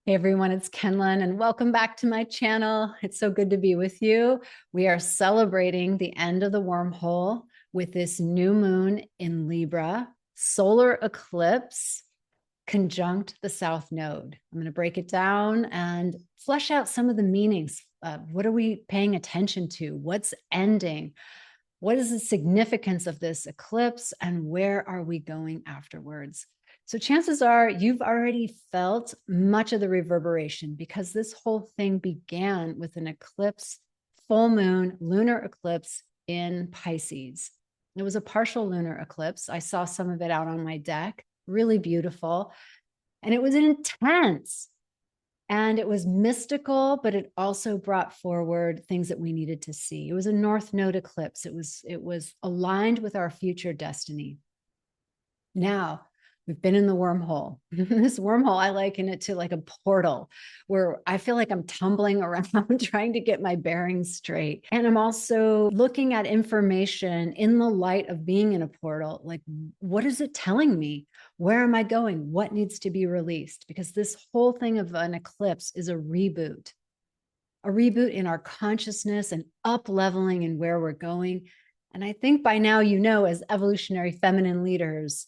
Hey everyone, it's Kenlyn and welcome back to my channel. It's so good to be with you. We are celebrating the end of the wormhole with this new moon in Libra, solar eclipse, conjunct the South Node. I'm going to break it down and flesh out some of the meanings. What are we paying attention to? What's ending? What is the significance of this eclipse and where are we going afterwards? So chances are you've already felt much of the reverberation because this whole thing began with an eclipse, full moon, lunar eclipse in Pisces. It was a partial lunar eclipse. I saw some of it out on my deck, really beautiful. And it was intense and it was mystical, but it also brought forward things that we needed to see. It was a North Node eclipse. It was aligned with our future destiny. Now, we've been in the wormhole. This wormhole, I liken it to like a portal where I feel like I'm tumbling around trying to get my bearings straight. And I'm also looking at information in the light of being in a portal. Like, what is it telling me? Where am I going? What needs to be released? Because this whole thing of an eclipse is a reboot in our consciousness and up leveling in where we're going. And I think by now, you know, as evolutionary feminine leaders,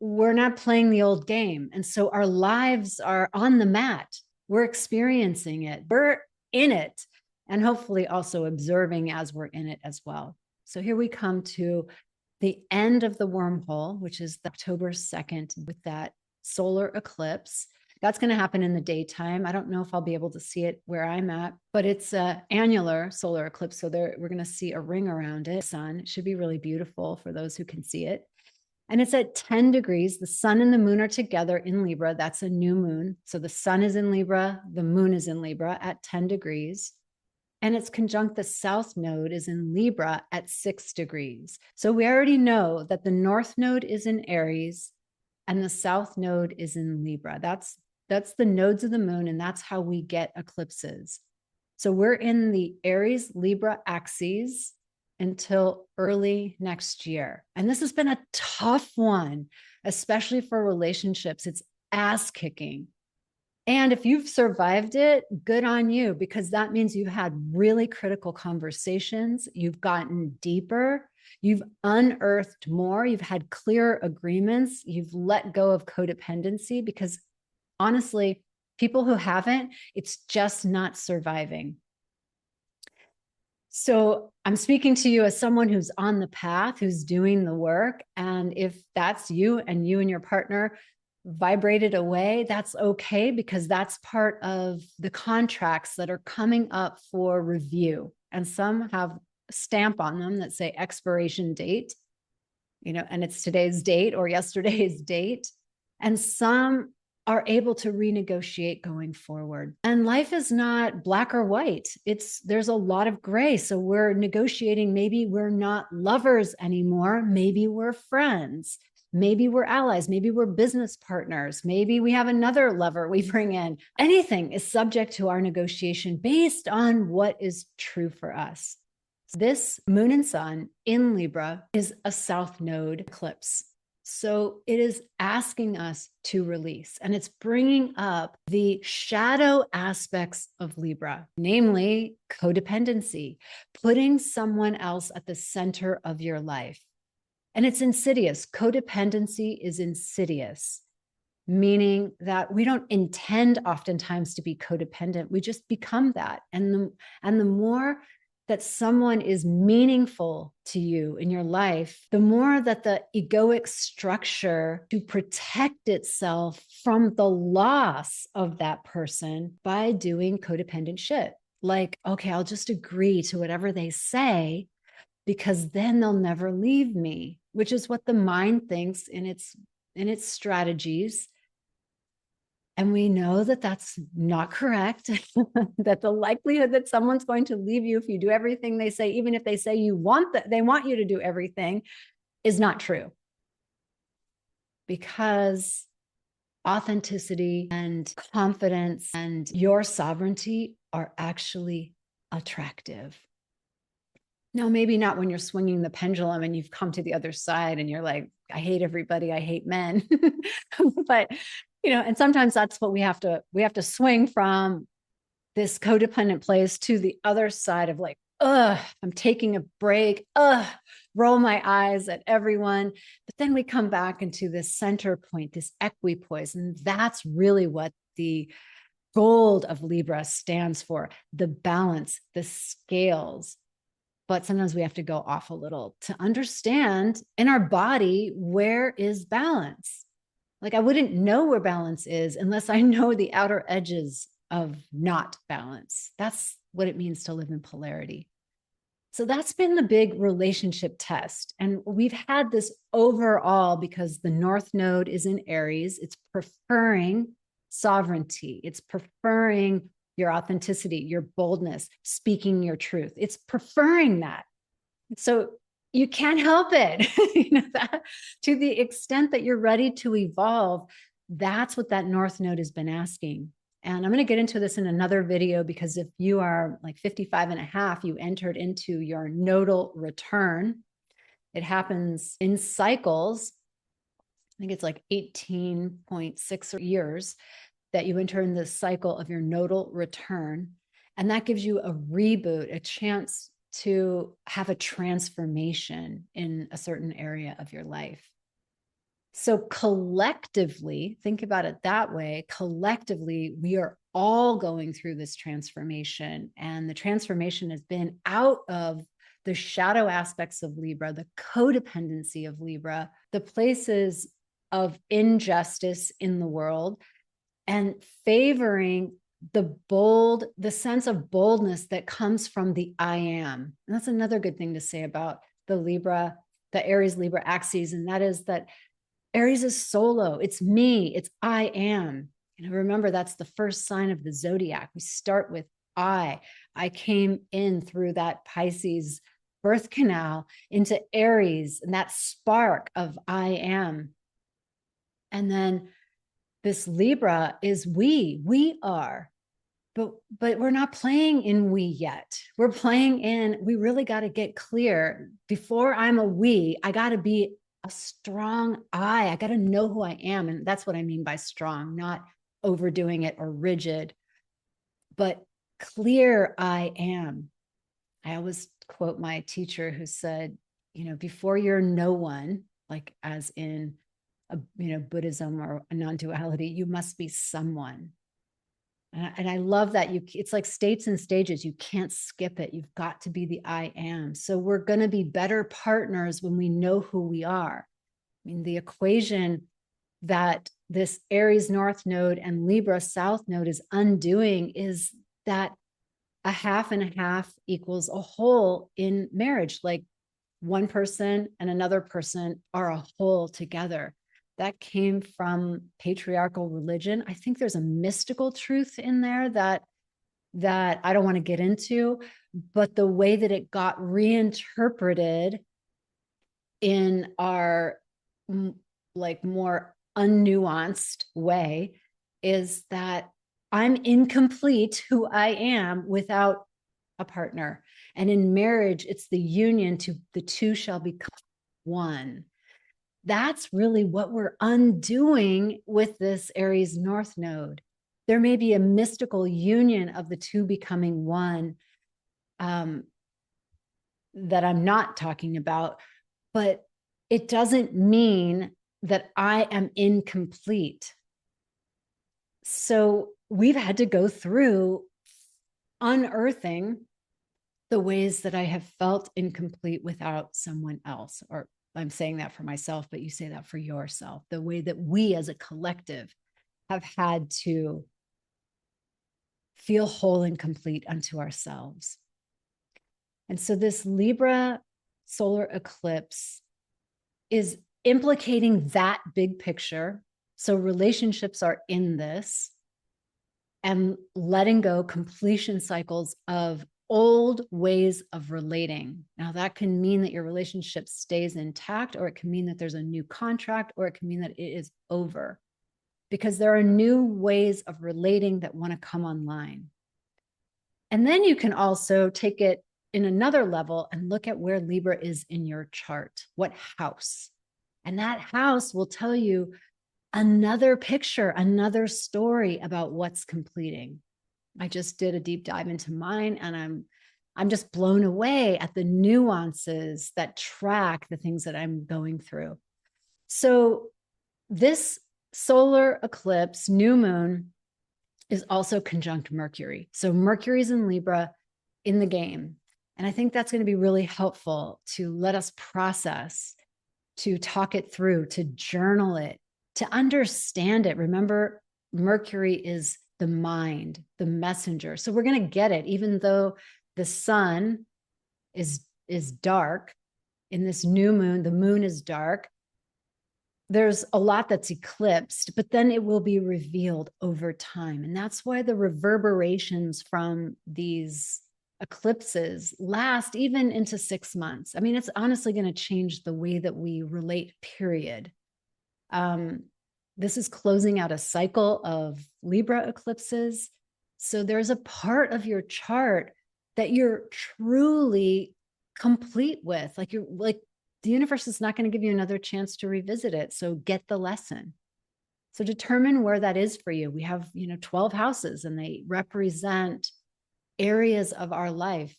we're not playing the old game. And so our lives are on the mat. We're experiencing it. We're in it. And hopefully also observing as we're in it as well. So here we come to the end of the wormhole, which is October 2nd with that solar eclipse. That's going to happen in the daytime. I don't know if I'll be able to see it where I'm at, but it's an annular solar eclipse. So we're going to see a ring around it. Sun. It should be really beautiful for those who can see it. And it's at 10 degrees. The sun and the moon are together in Libra. That's a new moon. So the sun is in Libra, the moon is in Libra at 10 degrees. And it's conjunct the South Node is in Libra at 6 degrees. So we already know that the North Node is in Aries and the South Node is in Libra. That's the nodes of the moon, and that's how we get eclipses. So we're in the Aries-Libra axes until early next year. And this has been a tough one, especially for relationships. It's ass kicking. And if you've survived it, good on you, because that means you've had really critical conversations. You've gotten deeper. You've unearthed more. You've had clear agreements. You've let go of codependency because honestly, people who haven't, it's just not surviving. So I'm speaking to you as someone who's on the path, who's doing the work. And if that's you and your partner vibrated away, that's okay, because that's part of the contracts that are coming up for review. And some have a stamp on them that say expiration date, and it's today's date or yesterday's date. And some are able to renegotiate going forward. And life is not black or white. There's a lot of gray. So we're negotiating. Maybe we're not lovers anymore. Maybe we're friends. Maybe we're allies. Maybe we're business partners. Maybe we have another lover we bring in. Anything is subject to our negotiation based on what is true for us. This moon and sun in Libra is a South Node eclipse. So it is asking us to release, and it's bringing up the shadow aspects of Libra, namely codependency, putting someone else at the center of your life. And it's insidious. Codependency is insidious, meaning that we don't intend oftentimes to be codependent. We just become that. And the more that someone is meaningful to you in your life, the more that the egoic structure to protect itself from the loss of that person by doing codependent shit. Like, okay, I'll just agree to whatever they say because then they'll never leave me, which is what the mind thinks in its strategies. And we know that that's not correct, that the likelihood that someone's going to leave you if you do everything they say, even if they say they want you to do everything, is not true. Because authenticity and confidence and your sovereignty are actually attractive. Now, maybe not when you're swinging the pendulum and you've come to the other side and you're like, I hate everybody, I hate men. But And sometimes that's what we have to swing from this codependent place to the other side of like, I'm taking a break, roll my eyes at everyone. But then we come back into this center point, this equipoise. And that's really what the gold of Libra stands for, the balance, the scales. But sometimes we have to go off a little to understand in our body, where is balance? Like I wouldn't know where balance is unless I know the outer edges of not balance. That's what it means to live in polarity. So that's been the big relationship test. And we've had this overall because the North Node is in Aries. It's preferring sovereignty. It's preferring your authenticity, your boldness, speaking your truth. It's preferring that. So you can't help it. That, to the extent that you're ready to evolve, that's what that North Node has been asking. And I'm going to get into this in another video, because if you are like 55 and a half, you entered into your nodal return. It happens in cycles. I think it's like 18.6 years that you enter in the cycle of your nodal return. And that gives you a reboot, a chance to have a transformation in a certain area of your life. So collectively, think about it that way. Collectively, we are all going through this transformation. And the transformation has been out of the shadow aspects of Libra, the codependency of Libra, the places of injustice in the world, and favoring the sense of boldness that comes from the I am. And that's another good thing to say about the Aries Libra axis. And that is that Aries is solo. It's me. It's I am. Remember, that's the first sign of the zodiac. We start with I. I came in through that Pisces birth canal into Aries, and that spark of I am. And then this Libra is we are. But we're not playing in we yet. We're playing in, we really got to get clear. Before I'm a we, I got to be a strong I got to know who I am. And that's what I mean by strong, not overdoing it or rigid, but clear I am. I always quote my teacher who said, before you're no one, like as in, Buddhism or a non-duality, you must be someone. And I love that it's like states and stages. You can't skip it. You've got to be the I am. So we're going to be better partners when we know who we are. I mean, the equation that this Aries North Node and Libra South Node is undoing is that a half and a half equals a whole in marriage. Like one person and another person are a whole together. That came from patriarchal religion. I think there's a mystical truth in there that I don't want to get into, but the way that it got reinterpreted in our like more unnuanced way is that I'm incomplete who I am without a partner. And in marriage, it's the union to the two shall become one. That's really what we're undoing with this Aries North Node. There may be a mystical union of the two becoming one that I'm not talking about, but it doesn't mean that I am incomplete. So we've had to go through unearthing the ways that I have felt incomplete without someone else, or I'm saying that for myself, but you say that for yourself, the way that we as a collective have had to feel whole and complete unto ourselves. And so this Libra solar eclipse is implicating that big picture. So relationships are in this, and letting go completion cycles of old ways of relating. Now, that can mean that your relationship stays intact, or it can mean that there's a new contract, or it can mean that it is over, because there are new ways of relating that want to come online. And then you can also take it in another level and look at where Libra is in your chart, what house. And that house will tell you another picture, another story about what's completing. I just did a deep dive into mine, and I'm just blown away at the nuances that track the things that I'm going through. So this solar eclipse, new moon, is also conjunct Mercury. So Mercury's in Libra in the game. And I think that's going to be really helpful to let us process, to talk it through, to journal it, to understand it. Remember, Mercury is the mind, the messenger. So we're going to get it, even though the sun is dark in this new moon, the moon is dark. There's a lot that's eclipsed, but then it will be revealed over time. And that's why the reverberations from these eclipses last even into 6 months. I mean, it's honestly going to change the way that we relate, period. This is closing out a cycle of Libra eclipses. So there's a part of your chart that you're truly complete with. Like the universe is not going to give you another chance to revisit it. So get the lesson. So determine where that is for you. We have, 12 houses, and they represent areas of our life.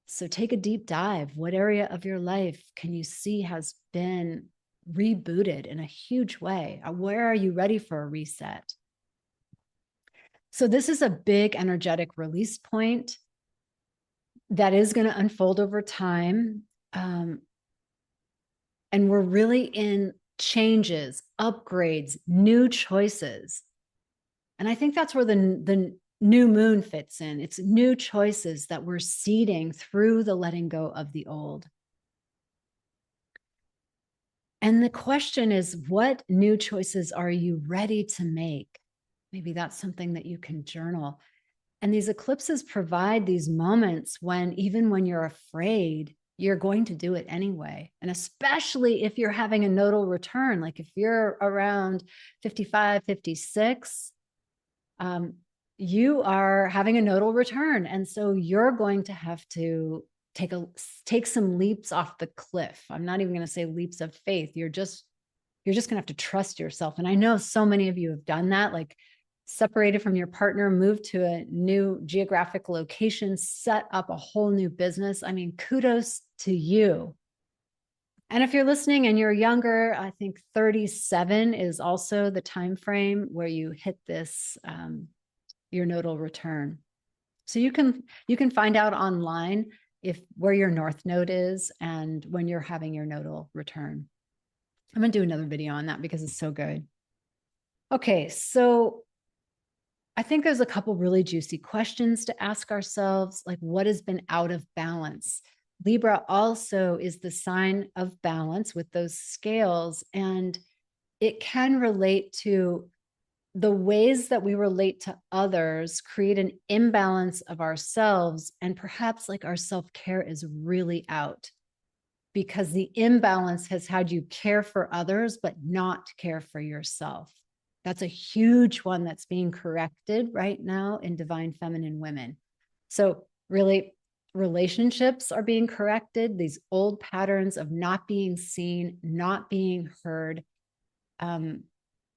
So take a deep dive. What area of your life can you see has been rebooted in a huge way? Where are you ready for a reset? So this is a big energetic release point that is going to unfold over time. And we're really in changes, upgrades, new choices. And I think that's where the new moon fits in. It's new choices that we're seeding through the letting go of the old. And the question is, what new choices are you ready to make? Maybe that's something that you can journal. And these eclipses provide these moments when, even when you're afraid, you're going to do it anyway. And especially if you're having a nodal return, like if you're around 55, 56, you are having a nodal return. And so you're going to have to take some leaps off the cliff. I'm not even going to say leaps of faith. You're just going to have to trust yourself. And I know so many of you have done that, like separated from your partner, moved to a new geographic location, set up a whole new business. I mean, kudos to you. And if you're listening and you're younger, I think 37 is also the time frame where you hit this, your nodal return. So you can find out online where your north node is and when you're having your nodal return. I'm going to do another video on that because it's so good. Okay, so I think there's a couple really juicy questions to ask ourselves, like what has been out of balance? Libra also is the sign of balance with those scales, and it can relate to the ways that we relate to others, create an imbalance of ourselves, and perhaps like our self-care is really out because the imbalance has had you care for others, but not care for yourself. That's a huge one that's being corrected right now in divine feminine women. So really, relationships are being corrected. These old patterns of not being seen, not being heard.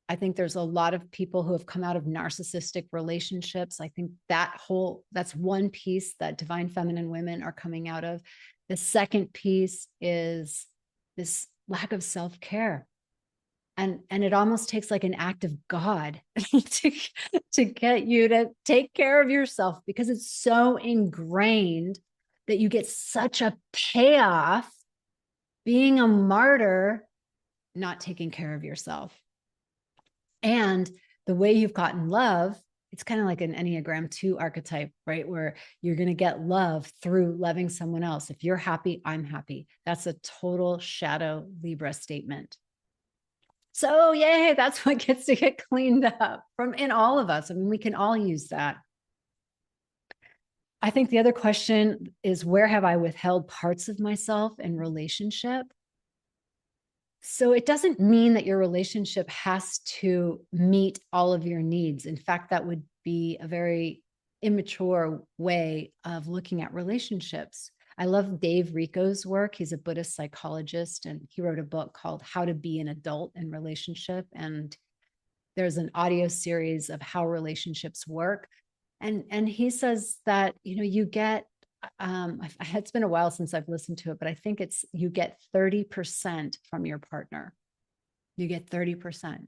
I think there's a lot of people who have come out of narcissistic relationships. I think that's one piece that divine feminine women are coming out of. The second piece is this lack of self-care. And it almost takes like an act of God to get you to take care of yourself, because it's so ingrained that you get such a payoff being a martyr, not taking care of yourself. And the way you've gotten love, it's kind of like an Enneagram 2 archetype, right? Where you're going to get love through loving someone else. If you're happy, I'm happy. That's a total shadow Libra statement. So yay, that's what gets to get cleaned up in all of us. I mean, we can all use that. I think the other question is, where have I withheld parts of myself in relationship? So it doesn't mean that your relationship has to meet all of your needs. In fact, that would be a very immature way of looking at relationships. I love Dave Rico's work. He's a Buddhist psychologist, and he wrote a book called How to Be an Adult in Relationship. And There's an audio series of how relationships work. And he says that, you get, it's been a while since I've listened to it, but I think you get 30% from your partner. You get 30%.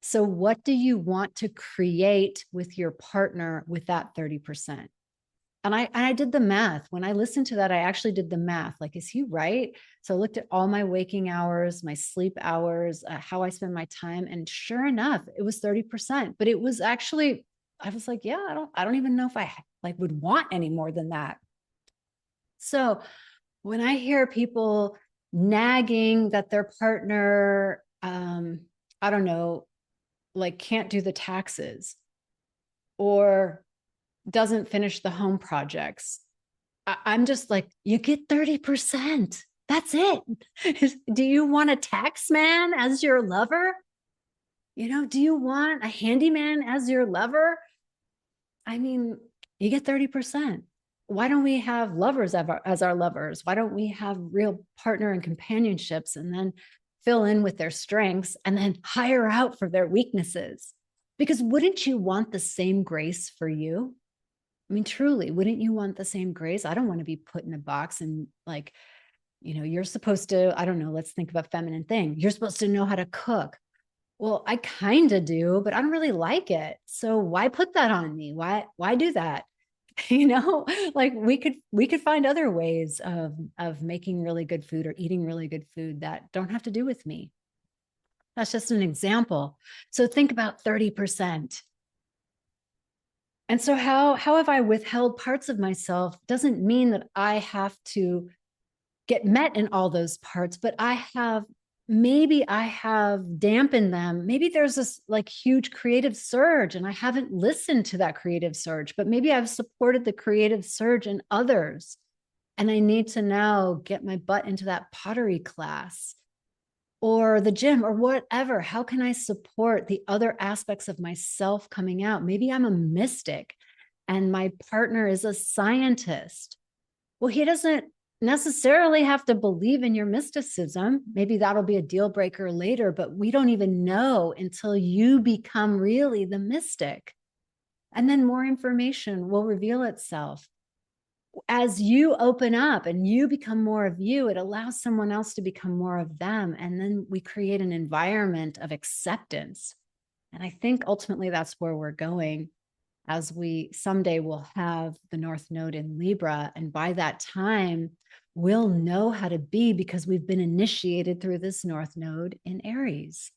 So what do you want to create with your partner with that 30%? And I did the math. When I listened to that, I actually did the math. Like, is he right? So I looked at all my waking hours, my sleep hours, how I spend my time. And sure enough, it was 30%. But it was actually, I was like, yeah, I don't even know if I would want any more than that. So when I hear people nagging that their partner, I don't know, can't do the taxes or doesn't finish the home projects, I'm just like, you get 30%. That's it. Do you want a tax man as your lover? Do you want a handyman as your lover? I mean, you get 30%. Why don't we have lovers as our lovers? Why don't we have real partner and companionships and then fill in with their strengths and then hire out for their weaknesses? Because wouldn't you want the same grace for you? I mean, truly, wouldn't you want the same grace? I don't want to be put in a box and you're supposed to, I don't know, let's think of a feminine thing. You're supposed to know how to cook. Well, I kind of do, but I don't really like it. So why put that on me? Why do that? We could find other ways of making really good food or eating really good food that don't have to do with me. That's just an example. So think about 30%. And so how have I withheld parts of myself doesn't mean that I have to get met in all those parts, but maybe I have dampened them. Maybe there's this huge creative surge and I haven't listened to that creative surge, but maybe I've supported the creative surge in others. And I need to now get my butt into that pottery class or the gym or whatever. How can I support the other aspects of myself coming out? Maybe I'm a mystic and my partner is a scientist. Well, he doesn't necessarily have to believe in your mysticism. Maybe that'll be a deal breaker later, but we don't even know until you become really the mystic. And then more information will reveal itself. As you open up and you become more of you, it allows someone else to become more of them. And then we create an environment of acceptance. And I think ultimately that's where we're going, as we someday will have the North Node in Libra. And by that time, we'll know how to be because we've been initiated through this North Node in Aries.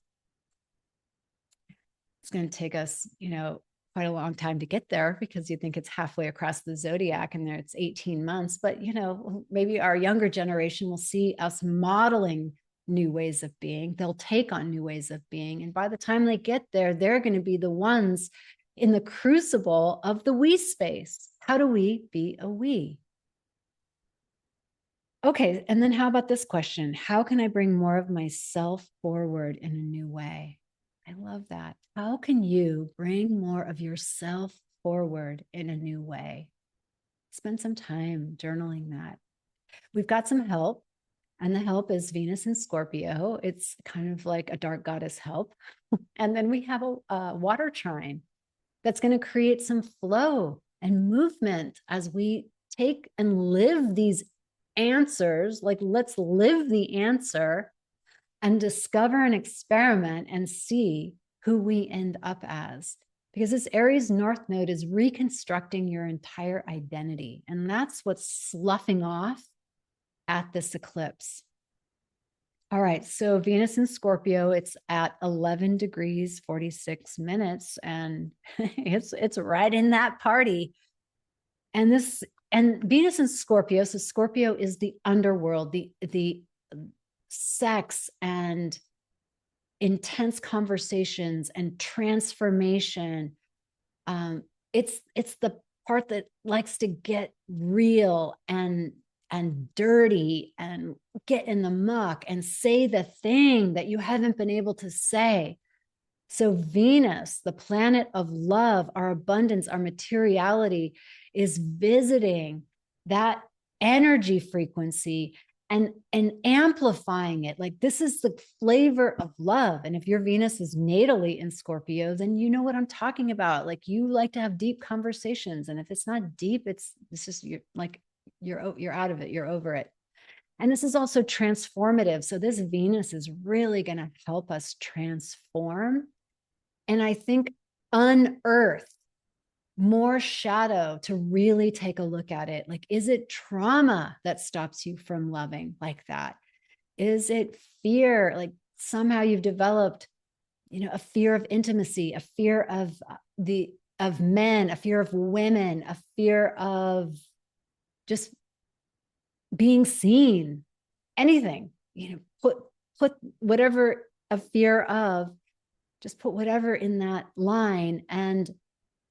It's going to take us, quite a long time to get there because you think it's halfway across the zodiac and there it's 18 months. But, maybe our younger generation will see us modeling new ways of being. They'll take on new ways of being. And by the time they get there, they're going to be the ones in the crucible of the we space. How do we be a we? Okay. And then how about this question? How can I bring more of myself forward in a new way? I love that. How can you bring more of yourself forward in a new way? Spend some time journaling that. We've got some help, and the help is Venus in Scorpio. It's kind of like a dark goddess help. And then we have a water trine that's going to create some flow and movement as we take and live these answers. Let's live the answer and discover and experiment and see who we end up as. Because this Aries North Node is reconstructing your entire identity. And that's what's sloughing off at this eclipse. All right, so Venus in Scorpio, it's at 11 degrees, 46 minutes, and it's right in that party. And Venus in Scorpio, so Scorpio is the underworld, the sex and intense conversations and transformation. It's the part that likes to get real and dirty and get in the muck and say the thing that you haven't been able to say. So Venus, the planet of love, our abundance, our materiality, is visiting that energy frequency and amplifying it. Like, this is the flavor of love. And if your Venus is natally in Scorpio, then you know what I'm talking about. Like, you like to have deep conversations. And if it's not deep, it's just, you're like, you're out of it, you're over it. And this is also transformative. So this Venus is really going to help us transform. And I think unearth more shadow to really take a look at it. Like, is it trauma that stops you from loving like that? Is it fear? Like, somehow you've developed, a fear of intimacy, a fear of men, a fear of women, a fear of just being seen, anything, put whatever, a fear of, just put whatever in that line, and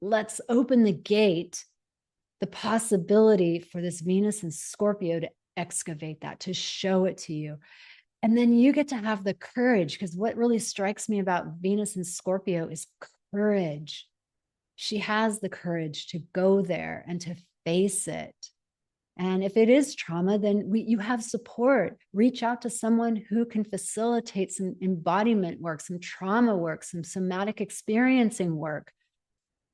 let's open the gate, the possibility for this Venus and Scorpio to excavate that, to show it to you. And then you get to have the courage, because what really strikes me about Venus and Scorpio is courage. She has the courage to go there and to face it. And if it is trauma, then you have support. Reach out to someone who can facilitate some embodiment work, some trauma work, some somatic experiencing work,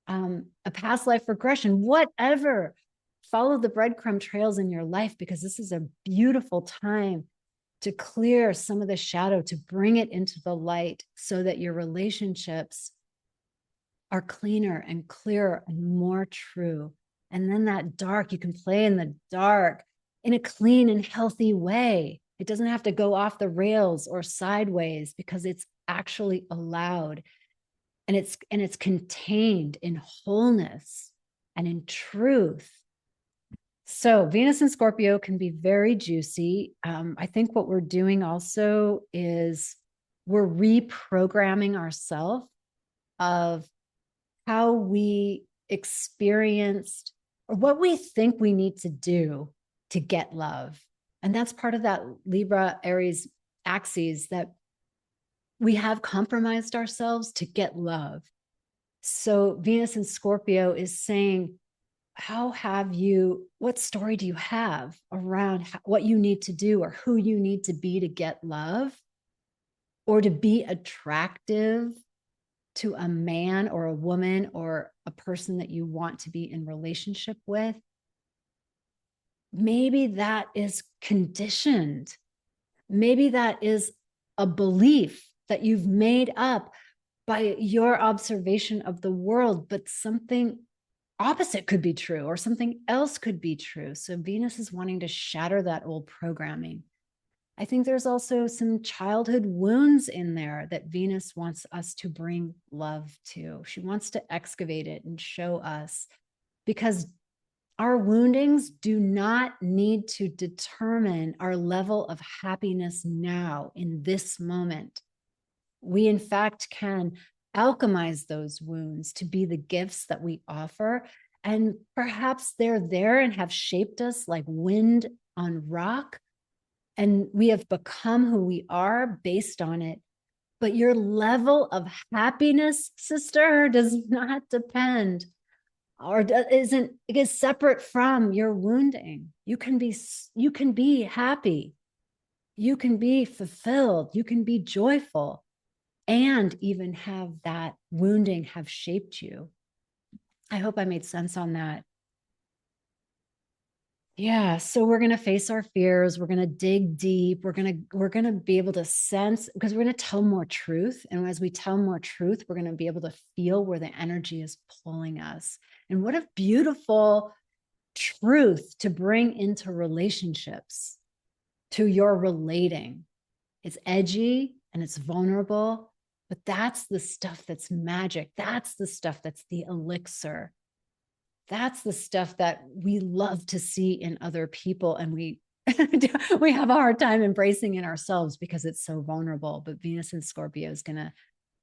a past life regression, whatever. Follow the breadcrumb trails in your life, because this is a beautiful time to clear some of the shadow, to bring it into the light, so that your relationships are cleaner and clearer and more true. And then that dark, you can play in the dark in a clean and healthy way. It doesn't have to go off the rails or sideways, because it's actually allowed. And it's contained in wholeness and in truth. So Venus and Scorpio can be very juicy. I think what we're doing also is we're reprogramming ourselves of how we experienced, or what we think we need to do to get love. And that's part of that Libra Aries axis, that we have compromised ourselves to get love. So Venus and Scorpio is saying, what story do you have around what you need to do, or who you need to be to get love, or to be attractive to a man or a woman or a person that you want to be in relationship with? Maybe that is conditioned. Maybe that is a belief that you've made up by your observation of the world, but something opposite could be true, or something else could be true. So Venus is wanting to shatter that old programming. I think there's also some childhood wounds in there that Venus wants us to bring love to. She wants to excavate it and show us, because our woundings do not need to determine our level of happiness now in this moment. We, in fact, can alchemize those wounds to be the gifts that we offer. And perhaps they're there and have shaped us like wind on rock. And we have become who we are based on it. But your level of happiness, sister, does not depend, or is separate from your wounding. You can be happy. You can be fulfilled. You can be joyful, and even have that wounding have shaped you. I hope I made sense on that. Yeah, so we're going to face our fears. We're going to dig deep. We're going to be able to sense, because we're going to tell more truth. And as we tell more truth, we're going to be able to feel where the energy is pulling us. And what a beautiful truth to bring into relationships, to your relating. It's edgy and it's vulnerable, but that's the stuff that's magic. That's the stuff that's the elixir. That's the stuff that we love to see in other people. And we have a hard time embracing in ourselves because it's so vulnerable. But Venus and Scorpio is going to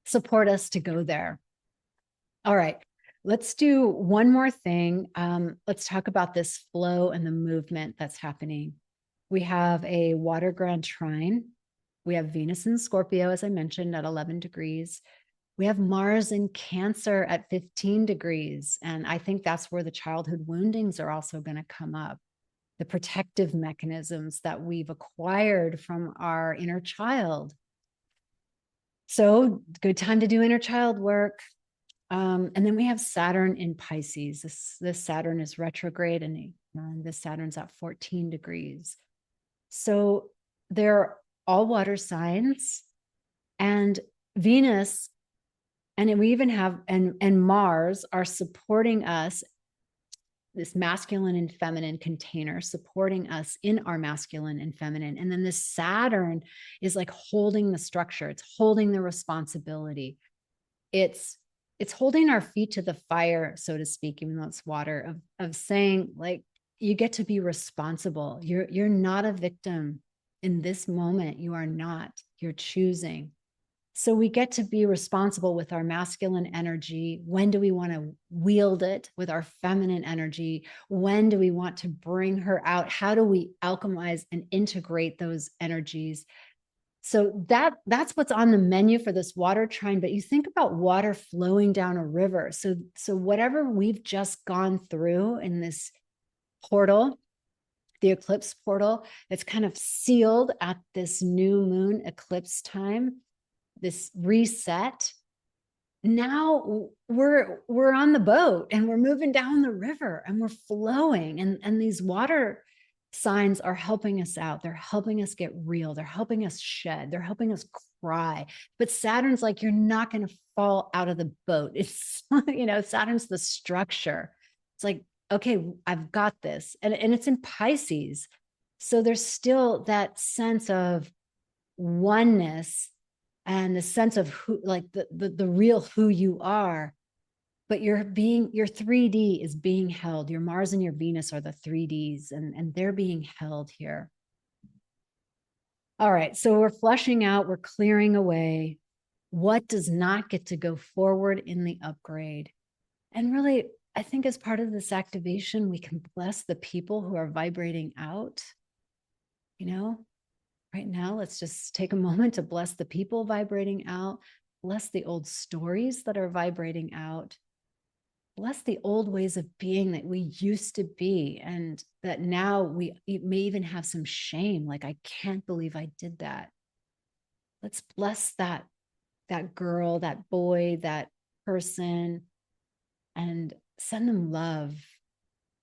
support us to go there. All right, let's do one more thing. Let's talk about this flow and the movement that's happening. We have a water grand trine. We have Venus in Scorpio, as I mentioned, at 11 degrees. We have Mars in Cancer at 15 degrees. And I think that's where the childhood woundings are also going to come up. the protective mechanisms that we've acquired from our inner child. So good time to do inner child work. And then we have Saturn in Pisces. This Saturn is retrograde, and this Saturn's at 14 degrees. So they're all water signs, and Venus, and we even have, and Mars are supporting us, this masculine and feminine container supporting us in our masculine and feminine. And then this Saturn is like holding the structure. It's holding the responsibility. It's holding our feet to the fire, so to speak, even though it's water, of saying, like, you get to be responsible. You're not a victim in this moment. You are not. You're choosing. So we get to be responsible with our masculine energy. When do we want to wield it with our feminine energy? When do we want to bring her out? How do we alchemize and integrate those energies? So that's what's on the menu for this water trine. But you think about water flowing down a river. So whatever we've just gone through in this portal, the eclipse portal, that's kind of sealed at this new moon eclipse time, this reset. Now we're on the boat and we're moving down the river and we're flowing, and these water signs are helping us out. They're helping us get real. They're helping us shed. They're helping us cry. But Saturn's like, you're not going to fall out of the boat. It's, Saturn's the structure. It's like, okay, I've got this. And it's in Pisces. So there's still that sense of oneness and the sense of who, like the real who you are. But your 3D is being held. Your Mars and your Venus are the 3Ds, and they're being held here. All right, so we're flushing out, we're clearing away what does not get to go forward in the upgrade. And really, I think as part of this activation, we can bless the people who are vibrating out. Right now, let's just take a moment to bless the people vibrating out, bless the old stories that are vibrating out, bless the old ways of being that we used to be, and that now we may even have some shame, like, I can't believe I did that. Let's bless that girl, that boy, that person, and send them love,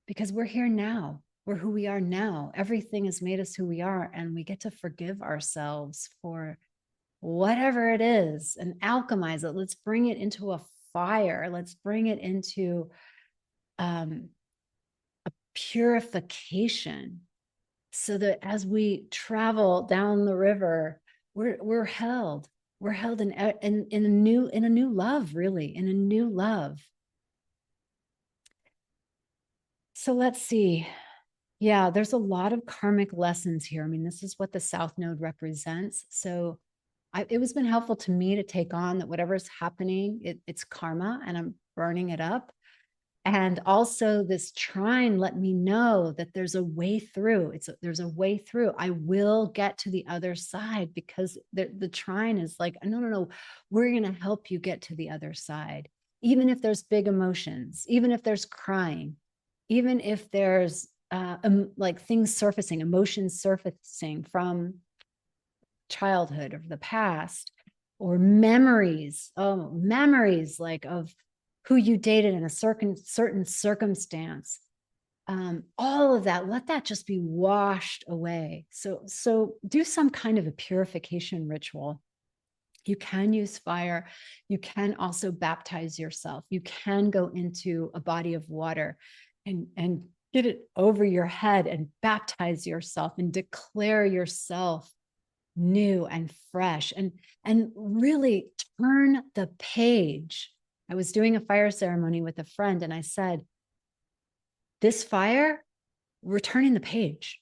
because we're here now. We're who we are now. Everything has made us who we are, and we get to forgive ourselves for whatever it is and alchemize it. Let's bring it into a fire. Let's bring it into a purification, so that as we travel down the river, we're held. We're held in a new love, really, in a new love. So let's see. Yeah, there's a lot of karmic lessons here. I mean, this is what the South Node represents. So it has been helpful to me to take on that whatever's happening, it's karma, and I'm burning it up. And also this trine let me know that there's a way through. There's a way through. I will get to the other side, because the trine is like, no, we're going to help you get to the other side. Even if there's big emotions, even if there's crying, even if there's like things surfacing, emotions surfacing from childhood or the past, or memories like of who you dated in a certain circumstance, all of that, let that just be washed away. So do some kind of a purification ritual. You can use fire. You can also baptize yourself. You can go into a body of water and get it over your head and baptize yourself and declare yourself new and fresh, and really turn the page. I was doing a fire ceremony with a friend, and I said, this fire, we're turning the page.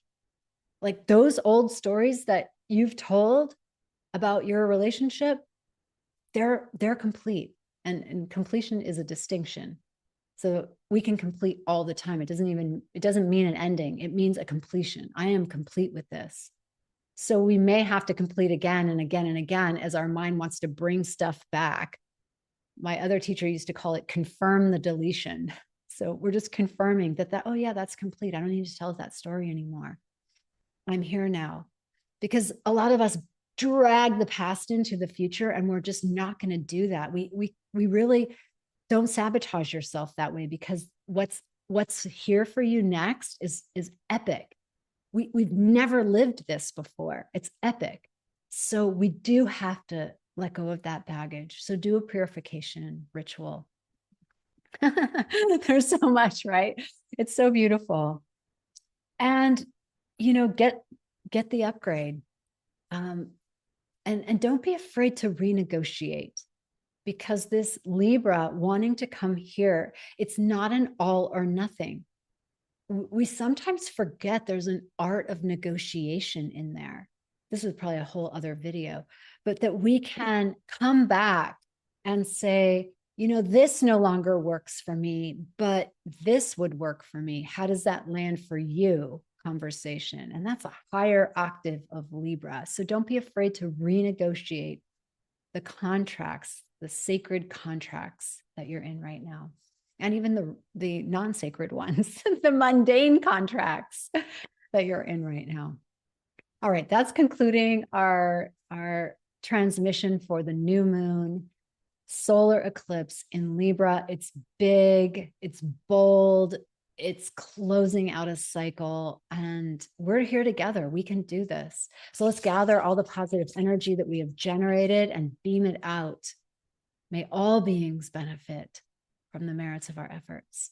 Like those old stories that you've told about your relationship, they're complete, and completion is a distinction. So we can complete all the time. It doesn't mean an ending. It means a completion. I am complete with this. So we may have to complete again and again and again as our mind wants to bring stuff back. My other teacher used to call it confirm the deletion. So we're just confirming that, oh yeah, that's complete. I don't need to tell that story anymore. I'm here now. Because a lot of us drag the past into the future, and we're just not going to do that. We really don't sabotage yourself that way, because what's here for you next is epic. We've never lived this before. It's epic. So we do have to let go of that baggage. So do a purification ritual. There's so much, right? It's so beautiful. And, get the upgrade. And don't be afraid to renegotiate, because this Libra wanting to come here, it's not an all or nothing. We sometimes forget there's an art of negotiation in there. This is probably a whole other video, but that we can come back and say, this no longer works for me, but this would work for me. How does that land for you? Conversation. And that's a higher octave of Libra. So don't be afraid to renegotiate the contracts, the sacred contracts that you're in right now. And even the non-sacred ones, the mundane contracts that you're in right now. All right, that's concluding our transmission for the new moon solar eclipse in Libra. It's big, it's bold, it's closing out a cycle, and we're here together. We can do this. So let's gather all the positive energy that we have generated and beam it out. May all beings benefit from the merits of our efforts.